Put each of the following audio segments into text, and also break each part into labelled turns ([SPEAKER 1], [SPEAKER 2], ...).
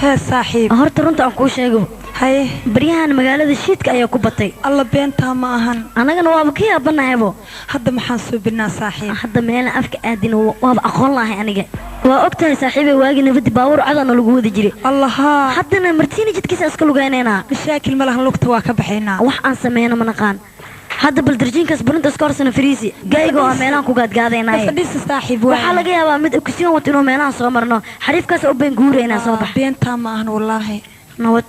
[SPEAKER 1] ها صاحب
[SPEAKER 2] هرت runta aan ku sheego
[SPEAKER 1] haye
[SPEAKER 2] bariyahan magaalada shiidka ayaa ku batay
[SPEAKER 1] alla beenta ma ahan
[SPEAKER 2] anagana waaba ka yaabanaaybo
[SPEAKER 1] hadda maxaan soo binaa saaxiib
[SPEAKER 2] hadda meel afka aadin waaba aqoon lahay aniga waa ogtahay saaxiibay waagi nabadi baawur cadana lagu wada jiray
[SPEAKER 1] allaha
[SPEAKER 2] haddana martiina jidkiisa iska lugaynayna
[SPEAKER 1] mashaakil malahan lugta waa ka baxaynaa
[SPEAKER 2] wax aan sameeyna ma naqaan hadda bal darjiinkaas barinta iska horsana fariisi gaygo oo meelaan ku gaadgaadaynaay
[SPEAKER 1] fadhiisa saaxiib
[SPEAKER 2] waxa laga yaabaa mid oksiyoon wato inuu meelaan soo marno xariifkaas oo been guurayna soo bax
[SPEAKER 1] beenta ma ahan wallahi nabad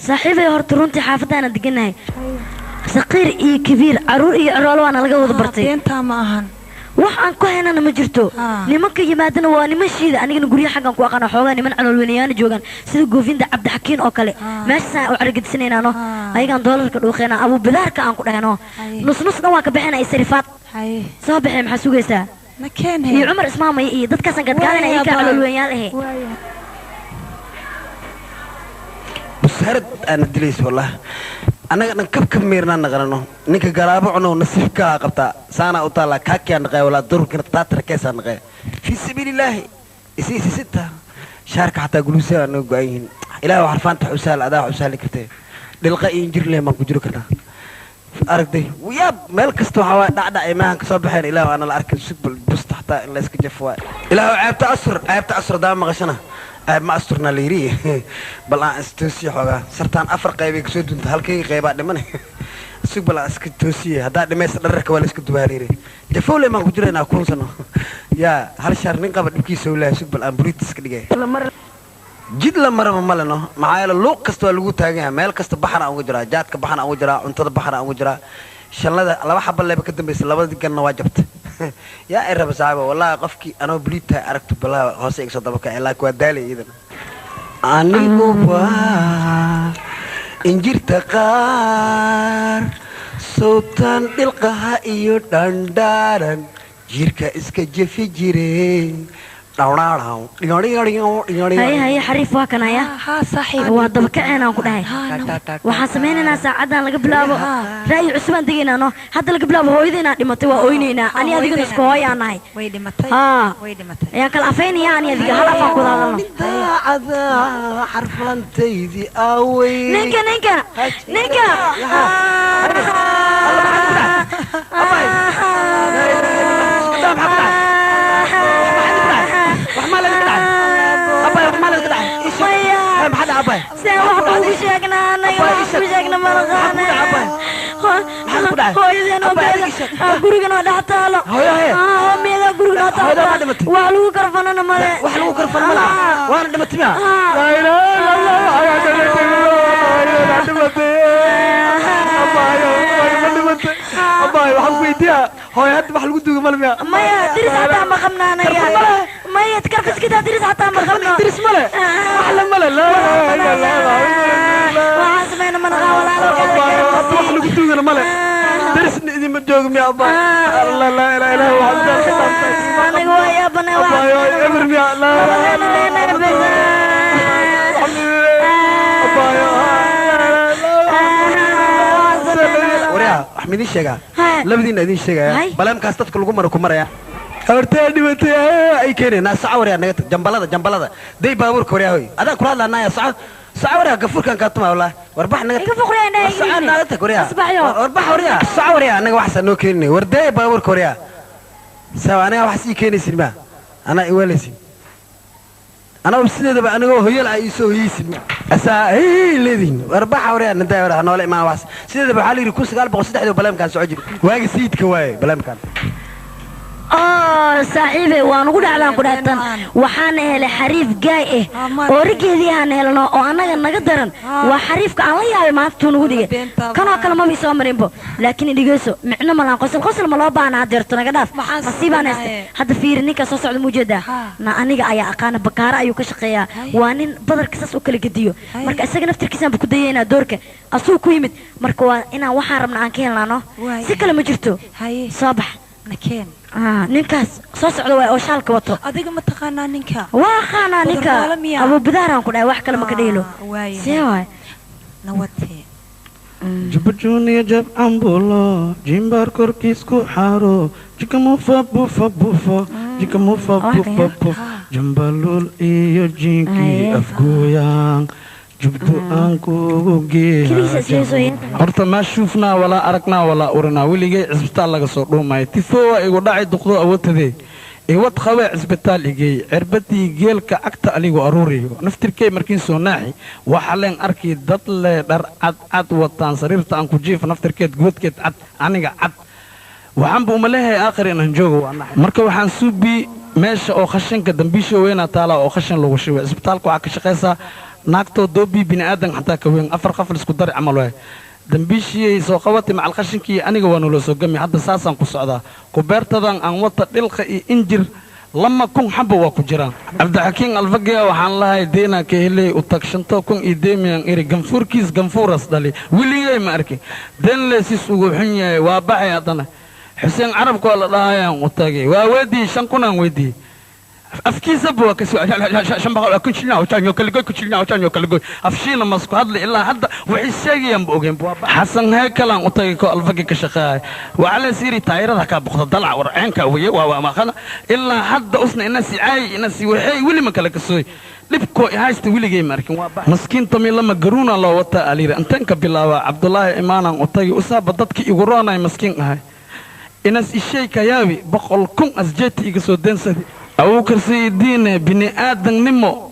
[SPEAKER 2] saaxiibay horta runtii xaafadana deganahay saqiir iyo kabiir caruur iyo ciroolo waana laga wada bartay
[SPEAKER 1] beenta ma ahan
[SPEAKER 2] wax aan ku haynana ma jirto nimanka yimaadana waa niman shiida anigana guriga xaqan ku aqaan xoogaa niman calool weynayaan joogan sida goofinda cabdi xakiin oo kale meesha oo argagixisanaynano ayagan doolarka dhuuqeena abu bidaarka aan ku dhahno nus dhan waa ka bixinay sarifaad soo baxay maxaa sugaysaa
[SPEAKER 1] ma keenay
[SPEAKER 2] iyo Umar Ismaamay iyo dadkaas gadgaadana ka calool weynayaan
[SPEAKER 3] busharad aan dileys wallah anaga dhan kabka meerna naqrano ninka garaabo cuno nasiibka qabta saana u taala kaakiyan naqay wala durkina taatar keesan naqay fi sabilillah isi sita sharka hatta guluusa anaga go'ayin ilaahay harfaanta xusaal adaa xusaal kartay dhilqa injir leh ma ku jiro kartaa aragtay wiya meel kasto waxa dhacda ay maahan ka soo baxeen ilaahay ana la arkay subul busta hatta in la iska jafwa ilaahay aabta asr daa maqashana ما أسترنا ليري بل أنا استوسي حاجة سرطان أفرق قيبي كسود أنت هالكي قيبات دمنه سوق بل أسكتوسي هذا دميس درك ولا اسكت بهاليري جفولة ما كجرنا أكون سنة يا هالشهر نقابل بكي سولا سوق بل أمبريت سكديه جد لما مالنا معايا اللوق كستو اللوق تاجي مال كست بحر أو جرا جات كبحر أو جرا أنت بحر أو جرا شلنا لو حب الله بكتب بس لو بدك كنا واجبت يا إرب صعبة والله قفكي أنا بليتها أركت بلا هاسيك صدقك إلا كودالي إذا أنا بوا إنجير تقار صوتان القها إيو داندارن جيرك إسك جفي جيرين
[SPEAKER 2] هاي حريف واكنا يا
[SPEAKER 1] ها صاحب
[SPEAKER 2] وهذا بكعنا وكده وحاسميننا ساعدنا لقبلابو راي عثمان دقينا هذا لقبلابو هو يدينا دمتي وأوينينا أنا أذيك نسكوها يا ناي
[SPEAKER 1] ويدمتي
[SPEAKER 2] يا كالأفين يا أنا أذيك هلا فاقود
[SPEAKER 3] هذا حرفان تيدي أوي
[SPEAKER 2] نيكا
[SPEAKER 3] أباي
[SPEAKER 2] سأوحنا وشيكنا أنا وشيكنا مرغانا هو يزينو بيلا قرقنا دحتالا ميلا قرقنا دحتالا وحلو كرفنا مالي
[SPEAKER 3] وانا دمت ميا لا إله إلا الله أباي وحلو بيديا هو يهد بحلو دوغ مالميا
[SPEAKER 2] مايا درس حتى ما خمنا أنا مايا تكرفس كده درس حتى ما خمنا
[SPEAKER 3] درس ماله أحلى ماله لا
[SPEAKER 2] وعاسمين من غاولا
[SPEAKER 3] وحلو دوغ ماله درس إذا متجوغم يا أباي الله لا إله إلا هو
[SPEAKER 2] أنا هو يا بني
[SPEAKER 3] أباي أمرم يا لا أحمد الشجع لبدين أدين الشجع بلام كاستات كلكم مركم مريا أرتادي بتيا أي كيري ناس سعوري أنا جنبلا دي بابور كوريا هوي هذا كورا لا نايا سعوري كفور كان كاتما والله وربح نجت
[SPEAKER 2] كفور كوريا نايا
[SPEAKER 3] سعنا نجت كوريا وربح كوريا سعوري أنا واحد نو كيرني وردي بابور كوريا سوا أنا واحد كيرني سينما أنا إيوالسي أنا بسنة بقى أنا هي العيسو هي سينما أسا هي الذين وربح كوريا نداي ورا نولي ما واحد سنة بقى حالي ركوس قال بقصد حد بلام كان سعودي واجي سيد كواي بلام كان
[SPEAKER 2] صاحبي وانا قد على قداتن وحان هلي حريف جاي ورجلي هان هلنا وانا نقدرن وحريفك الله يا ما تنودي كانوا كلام ما بيسامرين بو لكن ديجسو معنا ما قصل ما لو بانا درتنا قداف نصيبنا هذا فيرني كسوس على الموجودة نا أنا أيا أقانا بكارة أيو كشقيا وانين بدر كسس وكل جديو مرك أسجن نفتر كيسان بكدينا دورك أسوق كويمت مركوا إنا وحرمنا عن كين لانو سكلا مجرتو صباح
[SPEAKER 1] نكين
[SPEAKER 2] ninkaas soo socdo way oo shaalka wato
[SPEAKER 1] adiga ma taqaanaa ninka
[SPEAKER 2] waa khana ninka abu bidaran ku dhaay wax kale ma ka dheelo
[SPEAKER 1] waay
[SPEAKER 2] see waay
[SPEAKER 1] nawate
[SPEAKER 4] jubajuniya jab ambulo jimbar korkiisku xaaro jikamufa bufa bufo jikamufa bufa bufo jambalul iyo jinkii afgooyaan jubdu aan kugu geeya horta ma shufnaa walaa aragnaa walaa urinaa weligay cisbitaal laga soo dhuumaya tifoowa igu dhacay duqdo awoodtadee iwad qabee cisbitaal igey cirbadii geelka agta aligu aruuriyo naftirkey markiin soo naaxi waxa leen arkii dad lee dhar cad wataan sariirta aan ku jiifa naftirkeed goodkeed cad aniga cad waxaanba umaleehay aakhir inaan joogo waa naxay marka waxaan suubii meesha oo khashinka dambiisha weynaa taalaa oo khashin lagu shubay cisbitaalka waxaa ka shaqaysaa naagtoo doobii bini'aadan xataa ka weyn afar qafal isku dari camal waay dambiishiyey soo qabatay macal khashinkii aniga waa naloo soo gami hadda saasaan ku socdaa kubeertadan aan wata dhilqa iyo injir 2,000 xabba waa ku jiraan cabdixakiin alfagiya waxaan lahay deena ka helay u tag 5,000 iyo deemiyan iri ganfuurkiis ganfuuras dhali weligay ma arkin deen leesis ugu xun yahay waa baxay haddana xuseen carabka waa la dhahayaan u tagay waa weydii 5,000 aan weydii afkiisa buu ka soo shanbaqa ku chilnaa wataan kala goy ku chilnaa wataan kala goy afshiina masku hadla ilaa hadda wixii sheegayaan boogeen xasan heekalan u tagay ko alfagi ka shaqaay waxa siri taayirada ka boqdo dalac warceenka wiye waa ma khana ilaa hadda usna inasi caay inasi waxay wili ma kala kasooy dhibko haysta wiligay markin waa maskiin tami lama garuuna loo wata aliira intan ka bilaaba abdullaahi imaanan u tagay usaaba dadkii igu roonay maskiin ahay inas ishay ka yaabi 100,000 asjeeti iga soo deensaday أو كرسي دين بني آدم نمو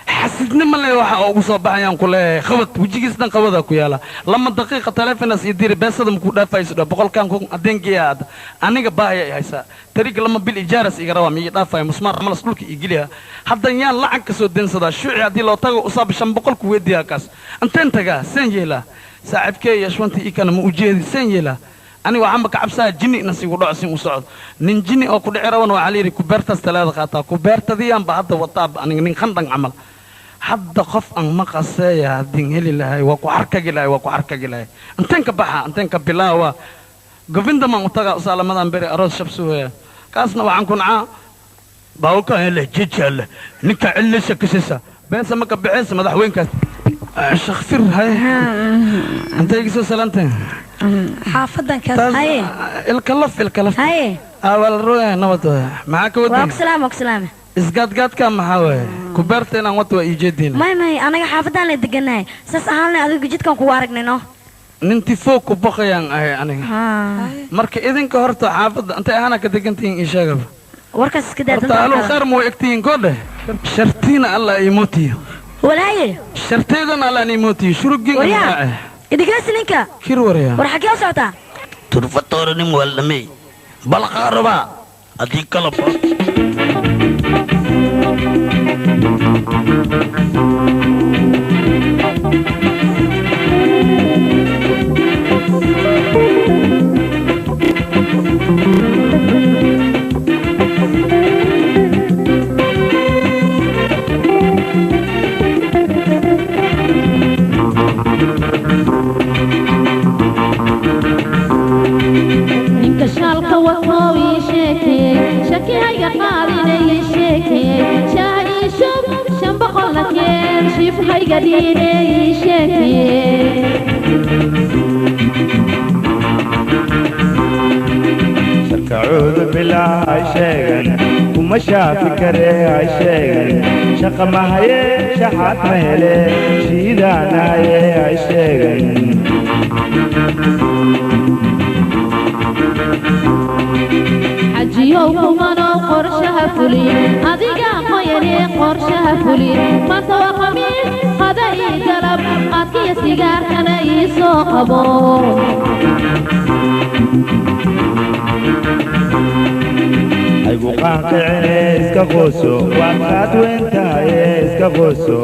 [SPEAKER 4] حسيت نما لي واحد أو صباح بحيان كله خبط وجيكسنا خبطها كيالا لما دقيقة ثلاثة ناس يدير بس هذا مكودا فايسودا بقول كان كون أدين جياد أنا جباهي هيسا تريك لما بالإجارة سيجروا ميجي فاي مسمار عمل سلوك يجيلها حتى يان لعن كسود دين صدا شو عادي لو تاجو أصاب شام بقول كويديا كاس أنت جا سنجيلا ساعد كي يشوانتي إكان موجود سنجيلا أنا وعمك عبسها جني نسي وضع سين وصعد نجني أو كل عروان وعليري كبرت ثلاثة قطع كبرت ذي أم بعد وطاب أنا نخندق عمل حد خف أن مقاسية دين هلي لهاي وكو حركة جلاي وكو حركة جلاي أنتين كبحة أنتين كبلاوة قفين دم متقع صالة مدام بري أرز شبسوها كاسنا وعنكن باوكا هلا جيجل نكا علسة كسسة بين سمك بعيسى مدح وين كاس شخفر هاي أنت يجسو سلامتين
[SPEAKER 1] حافظا كذا
[SPEAKER 2] هاي
[SPEAKER 3] الكلف
[SPEAKER 2] هاي
[SPEAKER 3] أول رؤيا نوت معك ودي
[SPEAKER 2] وكسلامة
[SPEAKER 3] isgaadgaad ka maxaa kubeerta inaan wato ijeedin
[SPEAKER 2] may anaga xaafadaan la deganahay saas ahaan adigu jidkan ku aragnayno
[SPEAKER 3] ninti foo ku baqayaan ahay aniga marka idinka horta xaafada inta ahana ka degantiin ishaagaba
[SPEAKER 2] warkaas iska daadan
[SPEAKER 3] taalo khayr mo egtiin goode shartiina alla ay mootiyo
[SPEAKER 2] walaaye
[SPEAKER 3] sharteedan alla ay mootiyo shurugin
[SPEAKER 2] waa idigaas ninka
[SPEAKER 3] kir waraya
[SPEAKER 2] war xagee u socotaa
[SPEAKER 5] turfatooranin waldamay bal qaaraba adii kala baa
[SPEAKER 6] شكعود بلا عشاقن وما شاف كره عشاقن شق ما هي شحات مهله شيدانا هي عشاقن
[SPEAKER 7] حجيو كمانو قرشها فولي أديقا خيري قرشها فولي ما توقمي هذا يقلب قاتي سيجار كان يسوقبو
[SPEAKER 6] أيقو قاقعني اسكاقوسو وقات وانتهي اسكاقوسو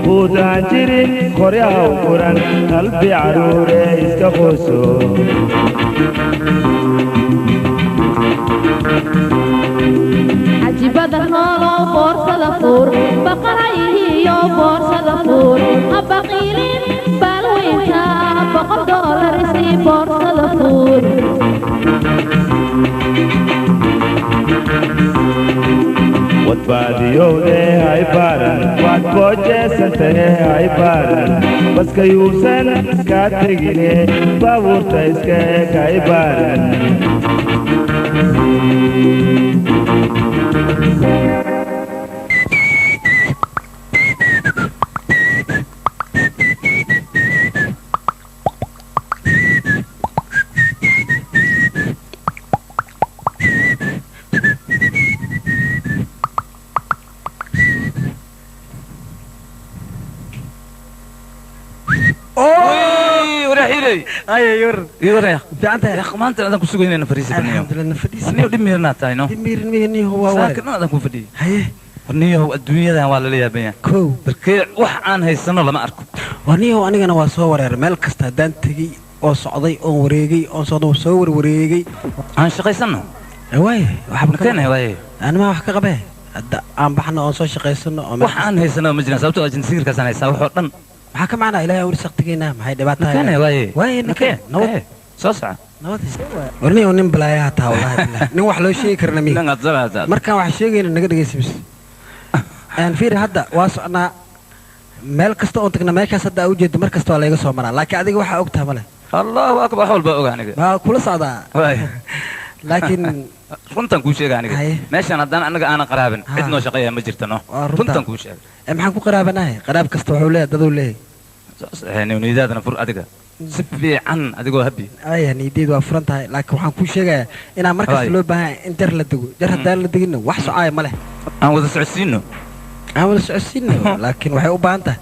[SPEAKER 6] قودان جري خوريا وقران قلبي عروري اسكاقوسو
[SPEAKER 7] عجيبة النولو فرصة دفور بقرأيه فرصة دفور أبقيلين بالوينتا $100 سي فرصة دفور
[SPEAKER 6] واتباديو لي هاي بارن واتبوجي سنتهي هاي بارن baska yuusan iska tegine baabuurta iska kaybaaran
[SPEAKER 3] أي يور
[SPEAKER 5] يوريا
[SPEAKER 3] أنت
[SPEAKER 5] يا أخي ما أنت أنا كنت سوينا فريسة بنيو
[SPEAKER 3] الحمد لله نفديس
[SPEAKER 5] نيو دي ميرنا تاينو
[SPEAKER 3] ميرني هو
[SPEAKER 5] ساكن أنا كنت فدي
[SPEAKER 3] هاي
[SPEAKER 5] ورنيو الدنيا ذا ولا ليا بيا
[SPEAKER 3] كو
[SPEAKER 5] بالكي وح عن هاي السنة لما أركب
[SPEAKER 3] ورنيه أنا وصور مال كستا دانتي أو صعدي أو وريجي أو صعد وصور وريجي
[SPEAKER 5] عن شقي سنة
[SPEAKER 3] هواي وحب
[SPEAKER 5] مكان هواي
[SPEAKER 3] أنا ما أحكي غباه عم بحنا أو صوش شقي سنة
[SPEAKER 5] وح عن هاي السنة مجنى سوتو أجنسير كسنة يساوي حرن
[SPEAKER 3] maxaa ka macnaa ilaahay awri saqtigeena maxay dhibaato
[SPEAKER 5] مكان هواي
[SPEAKER 3] way
[SPEAKER 5] مكان
[SPEAKER 3] nabad
[SPEAKER 5] سوسع
[SPEAKER 3] nabad warniyo nin balaayaha taa wallahi billah nin wax loo sheegi karna mi
[SPEAKER 5] لان أتزرع
[SPEAKER 3] markaan wax sheegayna naga dhageysi bis aan fiir hadda waa socnaa meel kasta oo tagna meeshaas hadda u jeedo mar kasta waa laga soo maraa laakiin adiga waxa ogtaa male
[SPEAKER 5] الله أكبر حول بقى يعني
[SPEAKER 3] waa kula socdaa
[SPEAKER 5] واي
[SPEAKER 3] laakiin
[SPEAKER 5] runtan kuu sheega aniga
[SPEAKER 3] Haye.
[SPEAKER 5] meeshan haddaan anaga aanan qaraabin
[SPEAKER 3] Ha.
[SPEAKER 5] cid noo shaqeeya ma jirtano
[SPEAKER 3] Waa runta.
[SPEAKER 5] runtan kuu sheega
[SPEAKER 3] maxaan ku qaraabanahay qaraab kasta wuxuu leeyahay daduu leeyahay
[SPEAKER 5] nidaadana fur adiga si fiican adigoo habi
[SPEAKER 3] aya niideed waa furan tahay laakiin waxaan kuu sheegayaa inaan mar kasta
[SPEAKER 5] Haye.
[SPEAKER 3] loo baahan yahay in jar la dego jar haddaan la deginna wax socaaya ma leh
[SPEAKER 5] aan wada socodsiino
[SPEAKER 3] aan wada socodsiino laakiin waxay u baahan tahay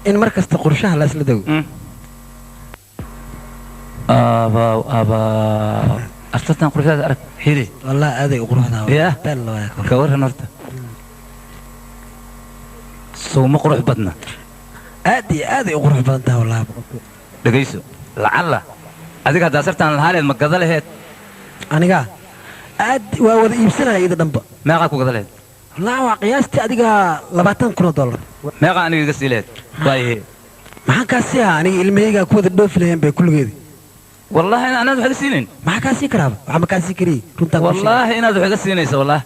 [SPEAKER 3] in mar kasta qorshaha laisla dego
[SPEAKER 5] abaaw abaaw astartan quruxdaada arag xiri
[SPEAKER 3] والله هذا قروحنا
[SPEAKER 5] يا. ka waran horta sowma qurux badna
[SPEAKER 3] هذه قروح بنتها والله
[SPEAKER 5] dhegayso lacalla adiga haddaa sartaan lahaaleed ma gada laheed
[SPEAKER 3] انا قاعد هذه وهذا يبسلها اذا دنبا
[SPEAKER 5] meeqaa ku gada laheed
[SPEAKER 3] والله وقياستي اديك 20 كرو دولار
[SPEAKER 5] meeqaa aniga iga sii laheed waaye
[SPEAKER 3] maxaan kaa sii ahaa aniga ilmahayga ku wada dhoofi laheen bay kulligeedi
[SPEAKER 5] wallahi inaad wax iga siinin
[SPEAKER 3] maxaa kaa sii karaaba waxa ma kaa sii kariye runtaan
[SPEAKER 5] wallahi inaad wax iga siinayso wallahi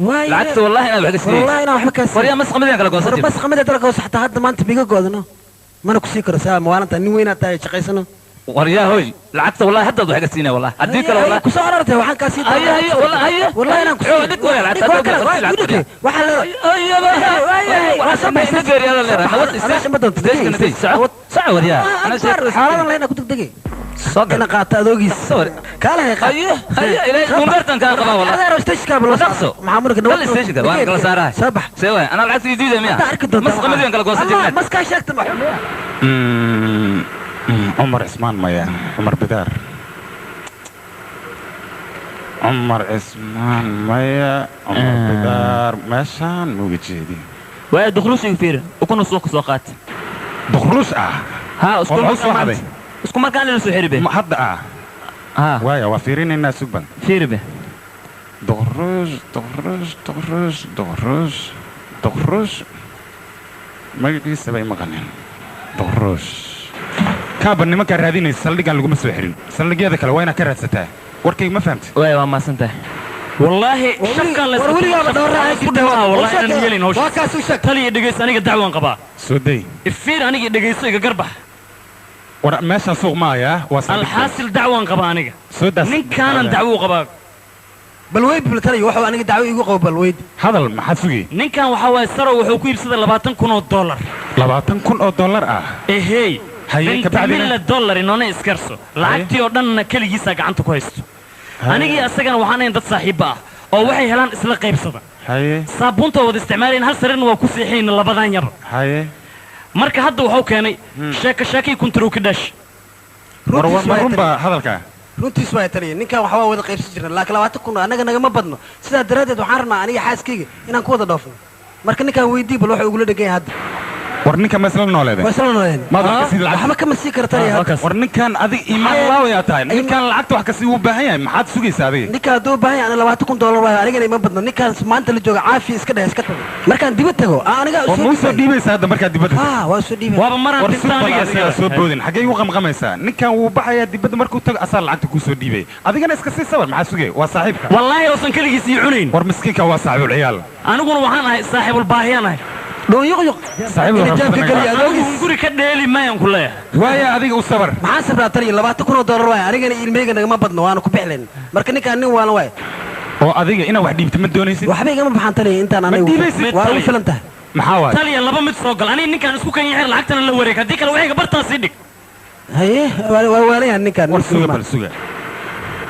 [SPEAKER 3] waay
[SPEAKER 5] lacagta wallahi inaad wax iga siinayso
[SPEAKER 3] wallahi inaan waxba kaa sii
[SPEAKER 5] waryaa masqamadiyan kala goosan jirta
[SPEAKER 3] bas qamada dalka oo saxta hadda maanta biga goodano mana ku sii karo saa maalinta nin weyn aad tahay shaqaysano
[SPEAKER 5] waryaa hoy lacagta wallahi haddaad wax iga siinay wallahi haddii kale wallahi
[SPEAKER 3] ku soo arartay waxaan kaa sii
[SPEAKER 5] هيا هيا والله هيا
[SPEAKER 3] والله انا كنت
[SPEAKER 5] دك ولا لعبت
[SPEAKER 3] waxaa la
[SPEAKER 5] هيا سعود يا انا
[SPEAKER 3] xaaladan leena ku degdegay
[SPEAKER 5] صدق
[SPEAKER 3] ina qaata adoogiis kaala hay
[SPEAKER 5] هيا هيا الى مبرتن كان قبا والله
[SPEAKER 3] هذا استشكى بالله
[SPEAKER 5] نقصه
[SPEAKER 3] محمد كده
[SPEAKER 5] ولا استيشن وانا كلا سارها
[SPEAKER 3] صبح
[SPEAKER 5] سوى انا لعبت جديده ميا مسقمدين كلا قوسه
[SPEAKER 3] الله
[SPEAKER 5] جنات
[SPEAKER 3] مسكا شكت
[SPEAKER 4] عمر عثمان مايا عمر بدار عمر عثمان مايا عمر بدار ماشان موجودي
[SPEAKER 8] واحد دخلوش يفير وكنا سوق سوقات
[SPEAKER 4] دخلوش
[SPEAKER 8] ها اسكو
[SPEAKER 4] والله سوق هذا.
[SPEAKER 8] اسكو ما كان له سحربه
[SPEAKER 4] ما حد
[SPEAKER 8] ها
[SPEAKER 4] وايا وافيرين الناس سبن
[SPEAKER 8] فيربه
[SPEAKER 4] دغرج دغرج دغرج دغرج دغرج ما لسه باي مغنين دغرج كابن ما كان رادين سلدقان لو ما سو خيرين سلدقيده كلا وينا كرادستا وركي ما فهمت
[SPEAKER 8] واي ما سنته والله شكا لا
[SPEAKER 3] وروليغا دورا
[SPEAKER 8] كدوا والله انا يلين هوش
[SPEAKER 3] واكاس وشك
[SPEAKER 8] تلي دغيس انيga dacwan qaba
[SPEAKER 4] سودي
[SPEAKER 8] ifir aniga dhageyso iga garbax
[SPEAKER 4] ورا ماشي سوق مايا وصل
[SPEAKER 8] alxaasil dacwan qaba aniga
[SPEAKER 4] سودا
[SPEAKER 8] ninkaanan dacwo qaba
[SPEAKER 3] balweyd bultay wuxuu aniga dacwo igu qabo balweyd
[SPEAKER 4] هذا ما حد سوقي
[SPEAKER 8] ninkan waxa way saro wuxuu ku iibsaday 20,000
[SPEAKER 4] $20,000
[SPEAKER 8] ehey
[SPEAKER 4] هيا كبعدين
[SPEAKER 8] $20 inona iskarso lacagtii oo dhan kaligiisa gacanta ku haysto anigii asagana waxaan ahayn dad saaxiib ah oo waxay helaan isla qaybsada
[SPEAKER 4] هيا
[SPEAKER 8] saabuunta wada isticmaalayeen hal sarin waa ku siixeen labadan yar
[SPEAKER 4] هيا
[SPEAKER 8] marka hadda wuxuu keenay sheeko kuntarow ka dhash
[SPEAKER 4] مربا هذا الكا
[SPEAKER 3] runtiis waa taliye ninkan waxa wada qaybsan jirnaa laakiin 20 kun anaga naga ma badno sidaa daraadeed waxaan rabnaa aniga xaaskayga inaan ku wada dhoofno marka ninkan weydii bal waxa ugu la dhagay hadda
[SPEAKER 4] ورنيكا مثلا نولده
[SPEAKER 3] waa isla nooleen
[SPEAKER 4] ما ضحك سيد العكس
[SPEAKER 3] waxba kama sii kartay hadda
[SPEAKER 4] ورنيكان أدي إيمان الله ويا تاين نيكان لعقت واحد كسي وباهية ما حد سوقي سابي
[SPEAKER 3] ninka haduu baahan ana 20 kun dollar waa aniga ma badno ninkan maanta la jooga caafi iska dhahay iska tago markaan dibad tago aniga
[SPEAKER 4] وموسى ديبي سادة مركز ديبت
[SPEAKER 3] waa soo dhiibay
[SPEAKER 8] waaba maraan
[SPEAKER 4] ورسول
[SPEAKER 8] dintaaniga
[SPEAKER 4] بالله سود بودين حاجة يوقم قميسا نيكان وباهية ديبت مركز تاج أصلا لعقت كوسو ديبي أدي كان إسكسي سوار ما حد سوقي وصاحبك
[SPEAKER 8] wallahi oosan kaligiis ii cunayn
[SPEAKER 4] ورمسكينك وصاحب العيال
[SPEAKER 8] aniguna waxaan ahay saaxiibul baahiyanahay
[SPEAKER 3] دون يغيق
[SPEAKER 4] صاحب
[SPEAKER 3] جابك كلي أدوغيس
[SPEAKER 8] guri ka dheeli mayan ku leeyahay
[SPEAKER 4] وايا أديك وصبر
[SPEAKER 3] maxaa sabraa taliya 20 kun oo dollar waay anigana ilmeyga ma badno waana ku bixleen marka ninkaan nin waana waay
[SPEAKER 4] oo adiga ina wax dhiibta ma doonaysid
[SPEAKER 3] waxba igama baxaan taliya intaan anigu waa u filan tahay
[SPEAKER 4] maxaa waay
[SPEAKER 8] taliya laba mid soo gal aniga ninkaan isku kan yahay lacagtana la wareeg haddii kale waxayga bartaan sii dhig
[SPEAKER 3] haye waa waalayahan ninkaan
[SPEAKER 4] war suga bal suga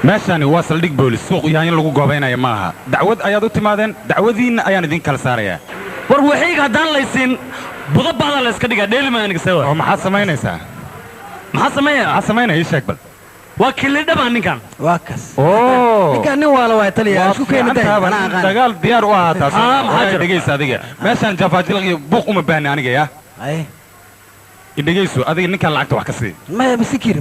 [SPEAKER 4] meeshani waa saldhig boolis suuq yahay in lagu goobaynaya maaha dacwad ayaad u timaadeen dacwadiinna ayaan idin kala saarayaa
[SPEAKER 8] war waxayga haddaan laysiin budo bacda la iska dhigaa dheeli maa aniga sewa
[SPEAKER 4] oo maxaad samaynaysaa
[SPEAKER 8] maxaa sameeya
[SPEAKER 4] maxaad samaynaya ii sheeg bal
[SPEAKER 8] waa kilidhabaa ninkan
[SPEAKER 3] waa kas
[SPEAKER 4] oo
[SPEAKER 3] ninkaan nin waala waay taliya isku keeni day anaa aqaan
[SPEAKER 4] dagaal diyaar u ahaa taas
[SPEAKER 8] maxaa jira?
[SPEAKER 4] dhegaysa adiga meeshaan jafaajilaq iyo buuq uma baahni aniga yaa
[SPEAKER 3] haye
[SPEAKER 4] idhegayso adiga ninkaan lacagta wax ka sii
[SPEAKER 3] maya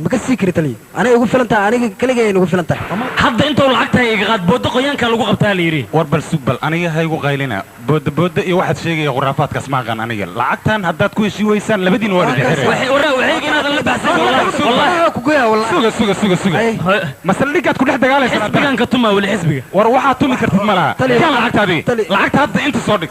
[SPEAKER 3] ma ka sii kari taliya aniga ugu filan tahay aniga kaligay ugu filan tahay
[SPEAKER 8] hadda intuu lacagta iga qaad boodo qoyaanka lagu qabtaa la yidhi
[SPEAKER 4] war bal sug bal aniga ha igu qaylina booda iyo waxaad sheegaya khuraafaadkaas ma aqaan aniga lacagtan haddaad ku heshii weysaan labadiin waa idin xiraya
[SPEAKER 8] waxayga inaadan la baxsan
[SPEAKER 3] wallahi ku goya wallahi
[SPEAKER 4] suga masaldhigaad ku dhex dagaalaysaan
[SPEAKER 8] xisbigan ka tumaa weli xisbiga
[SPEAKER 4] war waxaad tumi kartid ma laha
[SPEAKER 3] Taliya.
[SPEAKER 4] kaan lacagta adiga
[SPEAKER 3] Taliya.
[SPEAKER 4] lacagta hadda inta soo dhig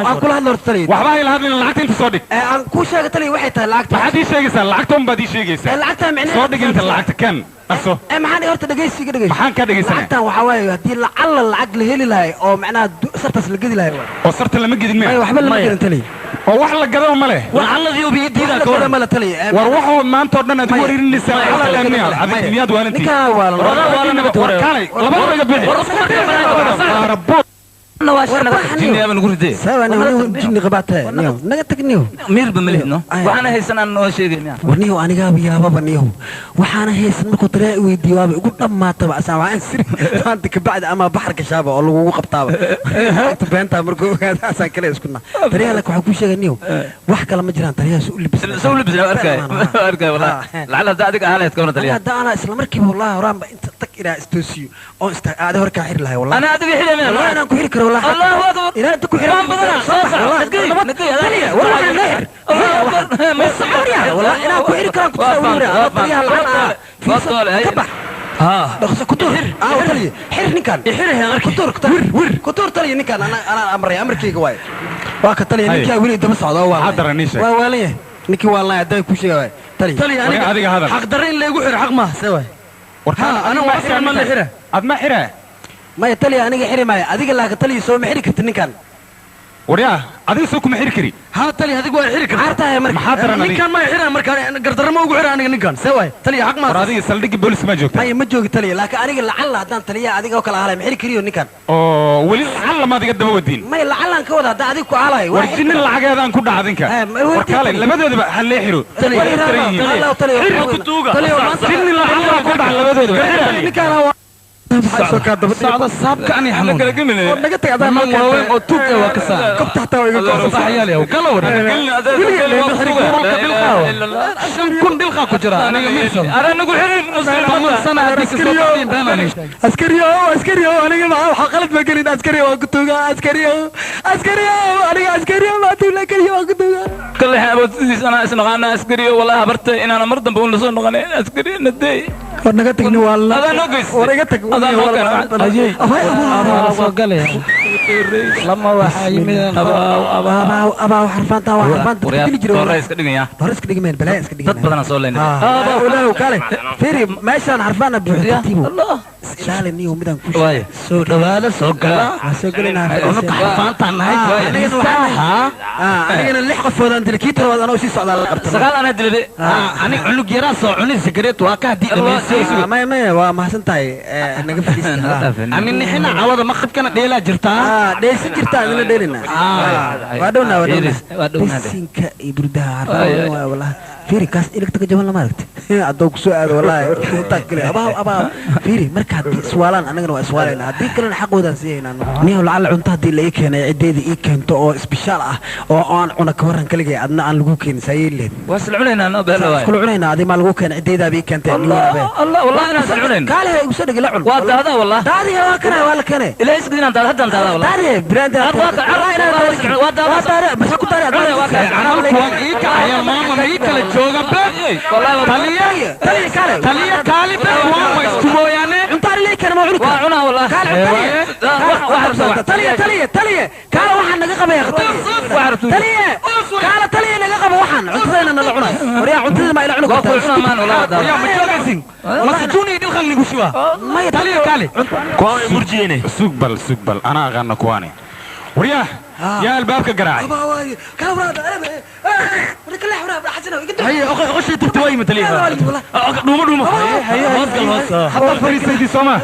[SPEAKER 3] aan kula hadlo taliya
[SPEAKER 4] waxba hay lahadlin lacagta inta soo dhig
[SPEAKER 3] aan ku sheegay taliya waxay tahay lacagta
[SPEAKER 4] maxaad ii sheegaysaa lacagta unbaad ii sheegaysaa
[SPEAKER 3] lacagta micnaheedu
[SPEAKER 4] soo dhig inta lacagta kan arso
[SPEAKER 3] maxaan horta dhageysiga dhageysi
[SPEAKER 4] maxaan kaa dhegaysanaya
[SPEAKER 3] lacagtan waxaa waaye haddii lacalla lacag la heli lahay oo macnaha sartaas la gedi lahay waay
[SPEAKER 4] oo sarta lama gedin
[SPEAKER 3] Maya,
[SPEAKER 4] miya
[SPEAKER 3] waxba lama gedin taliya
[SPEAKER 4] oo wax la gadaba ma leh
[SPEAKER 8] walcaladii ubiyo diidaa ka waran
[SPEAKER 3] mala taliya
[SPEAKER 4] war waxoo maanta oo dhan aad ku wareerinaysaa xalala miyaad adiga miyaad waalantii
[SPEAKER 3] ninkaa waalan
[SPEAKER 4] war kaalay laba iga bixi
[SPEAKER 3] jinni qabaatay niyo naga tag niyo
[SPEAKER 9] miirba ma lihidno waxaana haysanaan noo sheegayna
[SPEAKER 3] warniyo anigaaba yaababa niyo waxaana haysan markuu taliya i weydiiyo waaba igu dhammaataba asaan waxaan siri maanta kabacdi ama baxar gashaaba oo lagugu qabtaaba ta beentaa markuu ogaada asaan kale iskuna taliyaha lak waxaa kuu sheegay niyo wax kale ma jiraan taliyaha soo libisna
[SPEAKER 9] soo libisna arkay wallahi lacala hadda adiga ahayd ka taliya
[SPEAKER 3] hadda ana isla markiiba wallahi horaanba inta tag ilaa istoosiyo oo aada horkaa xiri lahay wallahi
[SPEAKER 9] ana adiga xidhay
[SPEAKER 3] wallahi anaan ku xiri karo wallahi
[SPEAKER 9] Allahu akbar
[SPEAKER 3] ilaa inta ku xiri والله انا كو حيري كان كنت اقول طريقها العنا دخس كتور وتلي حير نكان حيرها كتور كتور تلي نكان انا امركي واي واك تلي نكا ويلي دم سعود waa
[SPEAKER 4] حضر نيشه
[SPEAKER 3] waa ninkii waa la aday ku sheegay tali
[SPEAKER 4] adiga hadal
[SPEAKER 3] xaq dareen leegu xir xaq ma sawa
[SPEAKER 4] warka
[SPEAKER 3] ana waa xir ma la xira
[SPEAKER 4] ad ma xira
[SPEAKER 3] ma tali aniga xiri ma adiga la tali soo ma xiri kartid ninkan
[SPEAKER 4] waryaa adiga soo kuma xiri kari
[SPEAKER 3] ها تلي هذيك واحد حركة عارتها مركز
[SPEAKER 4] محاضرة
[SPEAKER 3] نين كان ما يحرها مركز قدر ما وقعنا أنا نين كان سوى تلي حق ما
[SPEAKER 4] هذه سلدك بوليس ما جوك
[SPEAKER 3] ما جوك تلي لكن أنا لعل هذا تلي هذيك وكلا على محرك كريو نين كان
[SPEAKER 4] أوه ولي لعل ما تقدم ودين
[SPEAKER 3] ما لعل أنك وده هذا هذيك على
[SPEAKER 4] ورجين العجاء هذا نكون عادينك وركالي لما ده بقى هل يحرو
[SPEAKER 3] تلي الله تلي تلي
[SPEAKER 4] جن العجاء نكون على لما ده
[SPEAKER 3] نين كان هو
[SPEAKER 9] socda saabka ani xanuun
[SPEAKER 3] naga tag adaa
[SPEAKER 9] man waaweyn oo tuug ah waa ka saa
[SPEAKER 3] kabta hataa waa iga
[SPEAKER 9] saxyaal yow kala waran shan kun dhilqa ku jira aniga miirsan ara nagu xirin sana
[SPEAKER 3] askariyo aniga ma waxa qalad ma gelin askariyo waa ku tuuga askariyo aniga askariyo ma tuula kaliya waa ku tuuga
[SPEAKER 9] kala xaabadiis ana isnaqaana askariyo wallahi bartay inaan mar dambe uu soo noqonay askariyo naday
[SPEAKER 3] war naga tagni walla
[SPEAKER 9] adaa noo geys
[SPEAKER 3] war iga tag
[SPEAKER 9] soo galay lama waxa yimid
[SPEAKER 3] abaa xarfaanta waa xarfaanta
[SPEAKER 9] dili jiro hore iska dhigaya
[SPEAKER 3] hore iska dhigmeen balaa iska dhigmeen
[SPEAKER 9] dad badan soo leeynay
[SPEAKER 3] abaa ulaaw kale fiiri meeshaan xarfaana buuxtiibo ilaali niyo midaan ku
[SPEAKER 9] way soo dhawaada soo gala
[SPEAKER 3] soo galina
[SPEAKER 9] xarfaanta nahay
[SPEAKER 3] anigana lix qofoodaan dilkiita wada anoo si socdaa la qabtay
[SPEAKER 9] sagaal ana dilade ani cunug yaraa soo cunay sigareet waa ka hadii
[SPEAKER 3] ما waa mahadsan tahay naga fadhiisana
[SPEAKER 9] amin nixina awada ma khadkana dheela jirtaa
[SPEAKER 3] dheesi jirtaa adina dheelina waa dhowna sinka iyo burdaha wallahi fiiri kaas ilagta jaban lama aragtay adoo ku soo aado wallahi inta kale abaa fiiri marka hadii iswaalaan anagana waa iswaalayna hadii kalena xaqoodan siiyayna niyo lacala cunta hadii la ii keenay cideeda ii keento oo special ah oo aan cuna ka waran kaligay adna aan lagu keenin sayeen
[SPEAKER 9] waa silcunayna no beelo waay
[SPEAKER 3] kula cunayna adii ma lagu keenay cideeda bii keentay
[SPEAKER 9] الله والله انا سلعونين
[SPEAKER 3] قال هي وصدق لعن
[SPEAKER 9] هذا والله
[SPEAKER 3] هذه واكنا ولا كنا
[SPEAKER 9] لا يسكتين انت هذا والله
[SPEAKER 3] هذه براند بس كنت انا
[SPEAKER 4] يا ماما ميك لا جوجا
[SPEAKER 9] والله
[SPEAKER 4] تليا كالي وان ويستمو يعني
[SPEAKER 3] انت اللي كان موعدك
[SPEAKER 9] وانا والله
[SPEAKER 3] قال تليه كان waxaan naga qabay taliye kala taliye naga qabo waxaan cuntadeena nala cunay wariya cuntada ma ila cunay
[SPEAKER 9] waa ku cunaan walaada
[SPEAKER 3] wariya ma joogaysin ma sujuni idil khalni gushiwa ma taliye kale
[SPEAKER 8] kuwa murjiyene
[SPEAKER 10] sugbal ana aqaana kuwaani wariya يا الباب كقراعي
[SPEAKER 3] كان وراد انا كل حراب حسنا
[SPEAKER 8] هي اخش تبتوي متليها دوما
[SPEAKER 10] حتى فريسيدي سوما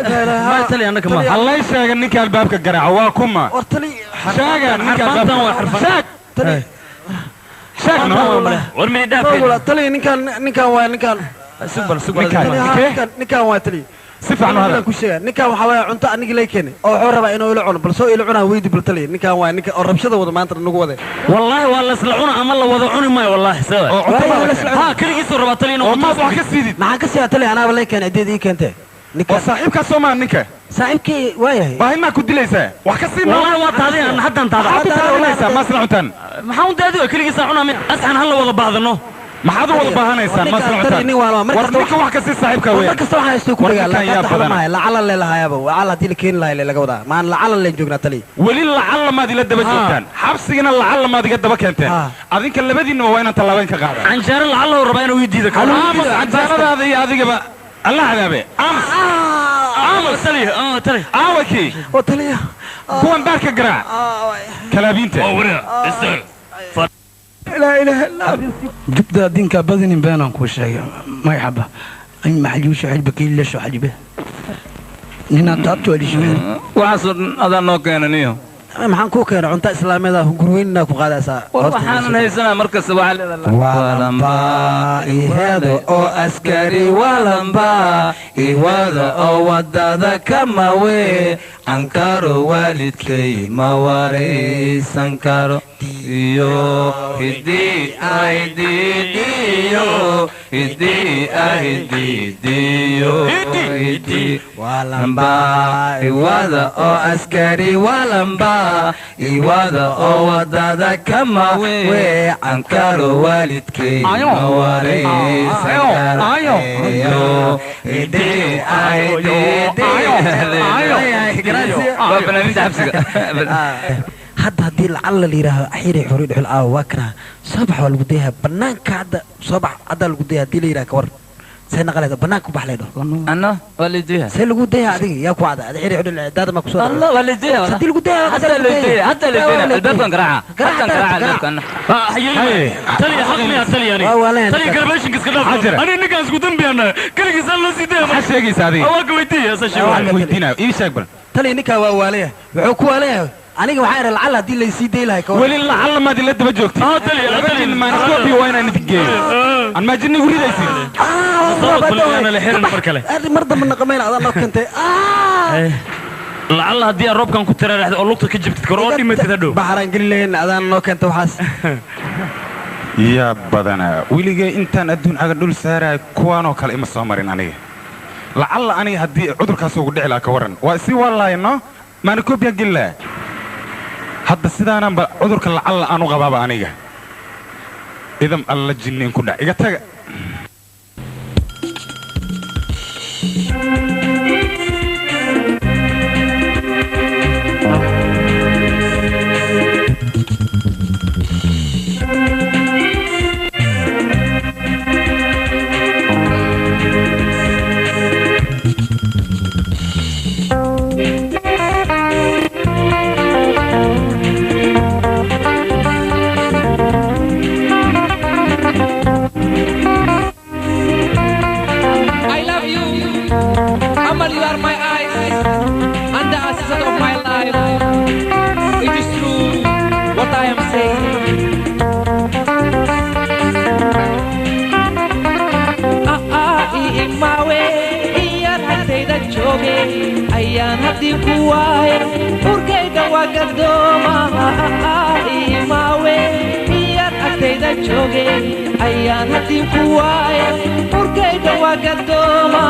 [SPEAKER 8] ما تلي انا كمان
[SPEAKER 10] الله يشاق انك الباب كقراعي واكما
[SPEAKER 3] ورتلي
[SPEAKER 10] شاق انك الباب
[SPEAKER 3] شاق شاق
[SPEAKER 8] ورمي دافع
[SPEAKER 3] تلي نكان
[SPEAKER 10] سبل
[SPEAKER 3] نكان واتلي
[SPEAKER 10] سفعنا هذا
[SPEAKER 3] كل شيء نكان وحواه cunto aniga lay keenay oo wuxuu rabaa inuu ila cuno balsoo ila cunaa weydii baltaliye ninkan waa ninka oo rabshada wada maanta nagu waday
[SPEAKER 8] wallahi waa la isla cuna ama la wada cuni maayo wallahi sawa ha kaligiisu rabaa taliye inuu
[SPEAKER 10] ma wax ka siidid
[SPEAKER 3] maxaan ka siyaa taliye anaaba lay keenay adeed ii keentay
[SPEAKER 10] ninka saaxiibka Soomaa ninka
[SPEAKER 3] saaxiibkii waayahay
[SPEAKER 10] baahina ku dilaysaa wax ka siin
[SPEAKER 8] wallahi waa taadeen hadan
[SPEAKER 10] taadaysaa ma socon
[SPEAKER 8] maxaan u daadiyo kaligiisa cunaa ma asxan hal wada baadano
[SPEAKER 10] maxaad wada baahanaysaa ma socotaan warka wax ka sii saaxiibka weey
[SPEAKER 3] markasta waxa isku ku dhagaa la xalmahay lacala leelahaayaba wacala hadii la keen lahaay laga wadaa maan lacala leen joognaa tali
[SPEAKER 10] wali lacala ma dila daba joogtaan xabsigina lacala ma diga daba keenteen adinka labadiina waa inaan talaabeen ka qaadaan
[SPEAKER 8] anjaar lacala uu rabaa inuu diido karo
[SPEAKER 10] anjaaradaada iyo adigaba Allah hadaabe
[SPEAKER 8] amas tali
[SPEAKER 10] aawaki
[SPEAKER 3] oo tali
[SPEAKER 10] kuwan baarka garaac kalaabinta
[SPEAKER 8] oo wara isal
[SPEAKER 3] لا إله إلا
[SPEAKER 4] جبت دينك بدن بينهم كل شيء ما يحبه أي محلوش حلبك إلا شو حلبه نينا تابتو اللي شبه
[SPEAKER 9] وحصل هذا نوكينا نيو
[SPEAKER 3] maxaan ku keenay cunto islaamiyada gurweynna ku qaadaysaa
[SPEAKER 9] waxaan haysanaa markas
[SPEAKER 3] walamba ihado oo askari walamba iwada oo wadada kamawe ankaro walidkay ma wareysan karo iyo hidii walamba iwada oo askari walamba iwada oo wadada kamawe ankaro walidkay ma wareysan karo hadda haddii lacala la yidhaaho axiiray xori dhuxul aawa waa kanaa soo bax waa lagu dayaha banaanka hadda soo bax haddaa lagu daya haddii la yidhaha ka war say naqaleeda banaanka ku bax leedho
[SPEAKER 9] anna walidiha
[SPEAKER 3] say lagu dayaha adiga yaa ku cada axiiray xori dhuxul daada ma ku soo
[SPEAKER 9] Allah walidiha
[SPEAKER 3] haddii lagu dayaha
[SPEAKER 9] hadda la dina albaabkan garaaca
[SPEAKER 8] tali xaqni tali yani tali garbashin iska dhaaf ani ninkan isku dambiyaana kaligiisa loo sidee
[SPEAKER 10] ma sheegaysaa adiga
[SPEAKER 8] waa ka weydiiyay sa sheego
[SPEAKER 10] waxaan weydiinaa ii sheeg bal
[SPEAKER 3] tali ninka waa waalaya wuxuu ku waalaya aniga waxaan iraa lacala haddii la sii day lahay
[SPEAKER 10] weli lacala maad ila daba joogtay tali maanisoobi waa inaan idin geeyo aan maajini ugu ridaysin mar dambe naqamayna adaa noo keentay
[SPEAKER 8] lacala haddii aad roobkan ku tiraaraxdo oo lugta ka jabtid karo oo dhimatid hadhow
[SPEAKER 3] baxaraan geli lahayn adaan noo keenta waxaas
[SPEAKER 10] yaa badanaa weligay intaan adduun caga dhul saaraya kuwaanoo kale ima soo marin aniga lacala aniga haddii cudurkaas ugu dhici lahaa ka waran waa isii waalaayno maana koobiyaan geli lahaa hadda sidaananba cudurka lacala aan u qabaaba aniga idam alla jinniin ku dhac iga taga
[SPEAKER 11] ayaan haddii ku waaye urkayga waa gadooma imaawe iyad agtayda jooge ayaan haddii ku waaye urkayga waa gadooma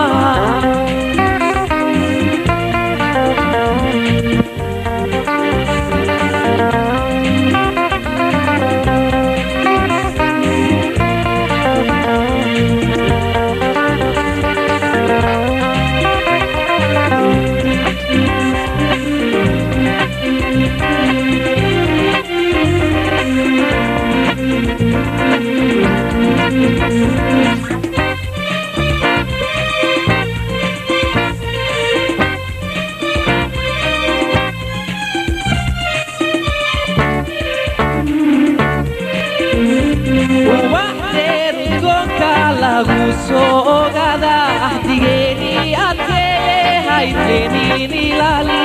[SPEAKER 11] sogada ahdigeeni adkee hayteenin ilaali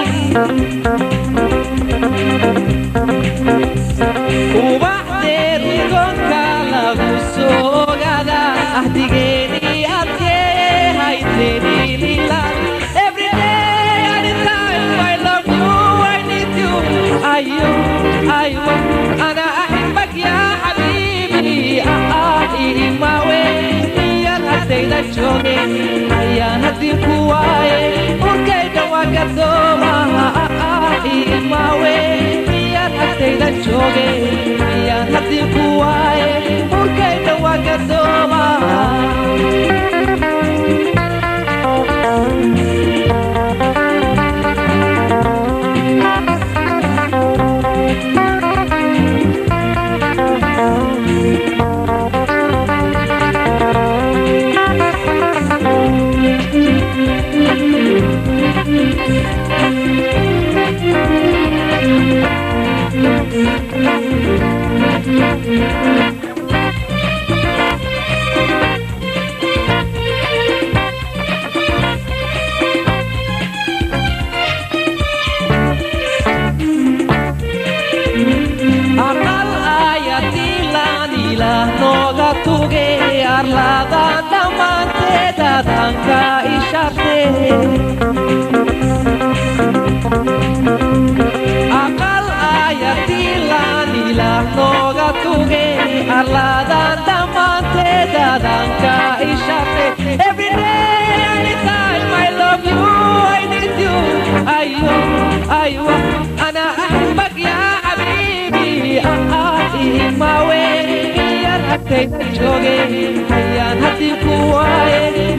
[SPEAKER 11] ubaxdeed udonka lagu sogada ahdigeeni adkee hayteenin ilaali every day anytime I love you I need you أيوة أنا أحبك يا حبيبي ما وين يا هدينا جوجي يا هدي كواي وكيد وقدوما ما وين يا هدينا جوجي يا هدي كواي وكيد وقدوما arlada dhammaanteeda danka isharte aqal ayatilan ilaah nooga tuge arlada dhammaanteeda danka isharte every day anytime I love you I need you أيوة أنا أحبك يا حبيبي ما وين هدينا جوجي هيا هدي كواي